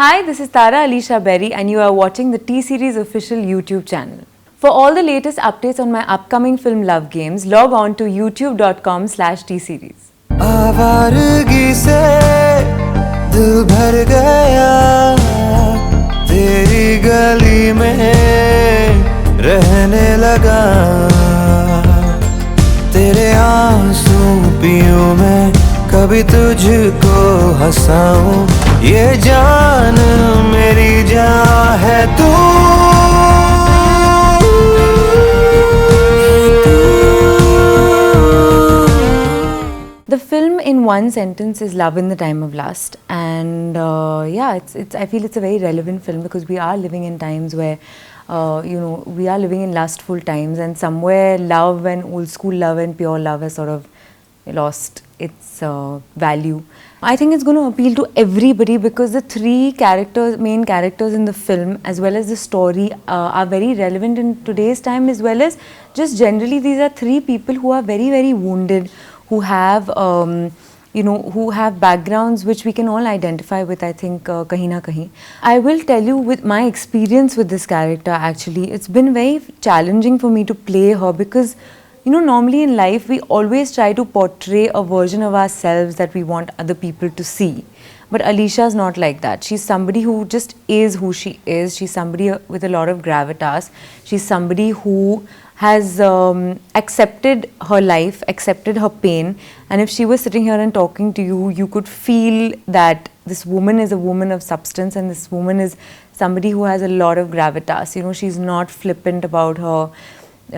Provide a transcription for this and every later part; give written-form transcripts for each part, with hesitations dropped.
Hi, this is Tara Alisha Berry and you are watching the T-Series official YouTube channel. For all the latest updates on my upcoming film Love Games, log on to youtube.com/tseries. आवारगी से दिल भर गया तेरी गली में रहने लगा तेरे आंसू पीऊं मैं कभी तुझको हंसाऊं ये जान मेरी जान है तू The film in one sentence is Love in the Time of Lust, and I feel it's a very relevant film because we are living in times where we are living in lustful times, and somewhere love and old school love and pure love has sort of lost its value. I think it's going to appeal to everybody because the three main characters in the film as well as the story are very relevant in today's time, as well as just generally these are three people who are very, very wounded, who have who have backgrounds which we can all identify with, I think, kahin na kahin. I will tell you with my experience with this character, actually, it's been very challenging for me to play her because, normally in life we always try to portray a version of ourselves that we want other people to see. But Alisha is not like that. She's somebody who just is who she is. She's somebody with a lot of gravitas. She's somebody who has accepted her life, accepted her pain, and if she was sitting here and talking to you, you could feel that this woman is a woman of substance and this woman is somebody who has a lot of gravitas. She's not flippant about her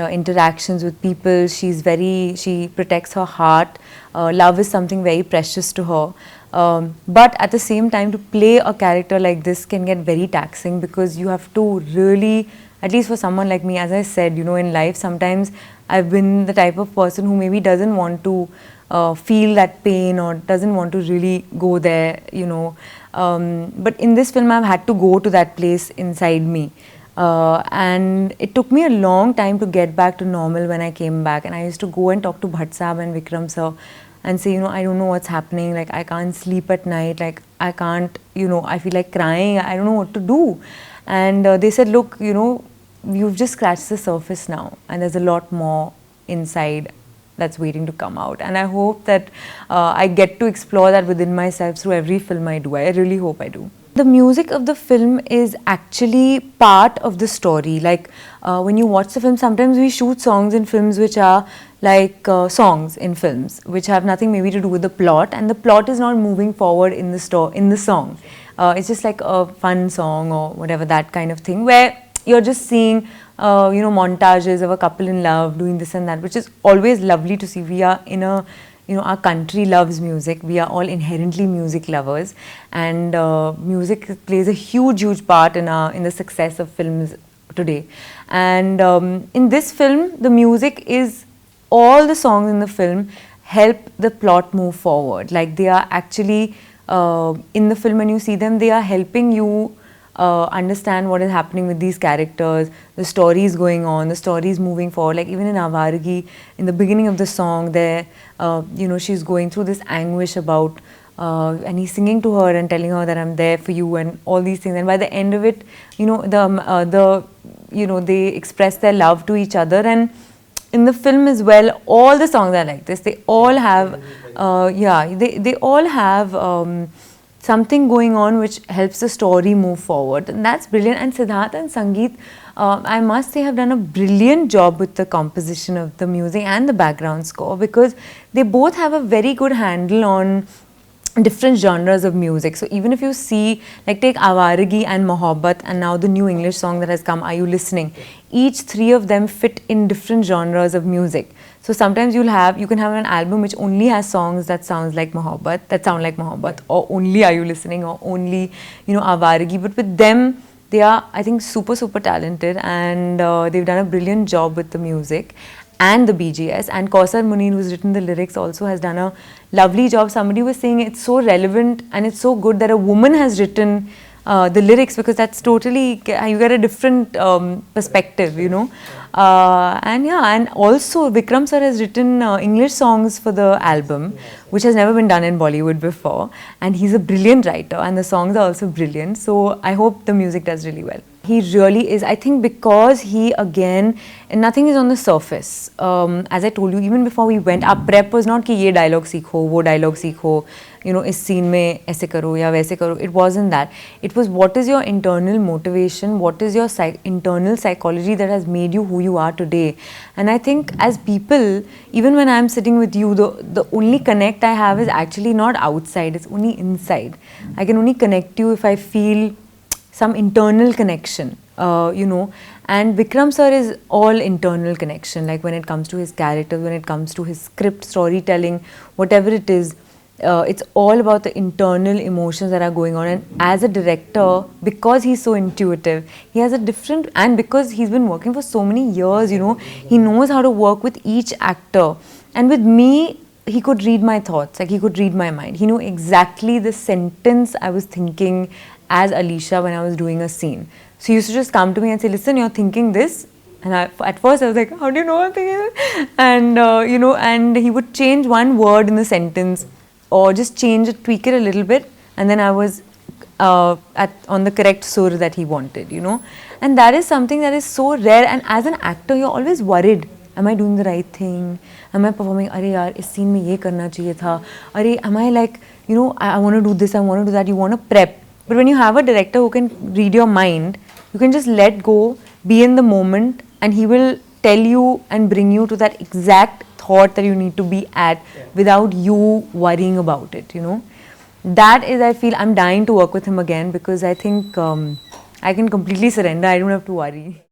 interactions with people. She protects her heart. Love is something very precious to her. But at the same time, to play a character like this can get very taxing because you have to really, at least for someone like me, as I said, in life, sometimes I've been the type of person who maybe doesn't want to feel that pain or doesn't want to really go there, But in this film, I've had to go to that place inside me. And it took me a long time to get back to normal when I came back. And I used to go and talk to Bhatt Saab and Vikram sir and say, I don't know what's happening. Like, I can't sleep at night. Like, I can't, I feel like crying. I don't know what to do. And they said, look, you've just scratched the surface now. And there's a lot more inside that's waiting to come out. And I hope that I get to explore that within myself through every film I do. I really hope I do. The music of the film is actually part of the story. Like when you watch the film, sometimes we shoot songs in films which are like songs in films, which have nothing maybe to do with the plot, and the plot is not moving forward in the song. It's just like a fun song or whatever, that kind of thing, where you're just seeing montages of a couple in love doing this and that, which is always lovely to see. We are in a our country loves music. We are all inherently music lovers, and music plays a huge part in the success of films today. And in this film, the music is, all the songs in the film help the plot move forward. Like, they are actually in the film, when you see them, they are helping you understand what is happening with these characters, the story is going on, the story is moving forward. Like, even in Avaragi, in the beginning of the song, there, she's going through this anguish about, and he's singing to her and telling her that I'm there for you and all these things. And by the end of it, they express their love to each other. And in the film as well, all the songs are like this. They all have, they all have something going on which helps the story move forward, and that's brilliant. And Siddharth and Sangeet, I must say, have done a brilliant job with the composition of the music and the background score, because they both have a very good handle on different genres of music. So even if you see, like, take Avaragi and Mohabbat, and now the new English song that has come, Are You Listening? Each three of them fit in different genres of music. So sometimes you can have an album which only has songs that sound like Mohabbat, or only Are You Listening, or only, Avaragi. But with them, they are, I think, super talented, and they've done a brilliant job with the music and the BGS. And Kausar Munir, who's written the lyrics, also has done a lovely job. Somebody was saying it's so relevant and it's so good that a woman has written the lyrics, because that's totally, you get a different perspective, you know. And yeah, and also Vikram sir has written English songs for the album, which has never been done in Bollywood before, and he's a brilliant writer and the songs are also brilliant, so I hope the music does really well. He really is, I think, because he, again, and nothing is on the surface. As I told you, even before we went, our prep was not कि ये dialogue सीखो, वो dialogue सीखो, you know, इस scene में ऐसे करो या वैसे करो. It wasn't that. It was, what is your internal motivation, what is your internal psychology that has made you who you are today. And I think as people, even when I'm sitting with you, the only connect I have is actually not outside, it's only inside. I can only connect you if I feel some internal connection, you know, and Vikram sir is all internal connection, like when it comes to his characters, when it comes to his script, storytelling, whatever it is, it's all about the internal emotions that are going on. And as a director, because he's so intuitive, he has a different, and because he's been working for so many years, you know, he knows how to work with each actor. And with me, he could read my thoughts, like he could read my mind. He knew exactly the sentence I was thinking as Alisha when I was doing a scene. So he used to just come to me and say, listen, you're thinking this. And at first I was like, how do you know I'm thinking this? And, you know, and he would change one word in the sentence or just change it, tweak it a little bit. And then I was on the correct sur that he wanted, you know. And that is something that is so rare. And as an actor, you're always worried. Am I doing the right thing? Am I performing? Arey yaar, is scene mein ye karna chahiye tha. Arey, am I like, you know, I want to do this, I want to do that. You want to prep. But when you have a director who can read your mind, you can just let go, be in the moment, and he will tell you and bring you to that exact thought that you need to be at without you worrying about it, you know. That is, I feel, I'm dying to work with him again, because I think I can completely surrender. I don't have to worry.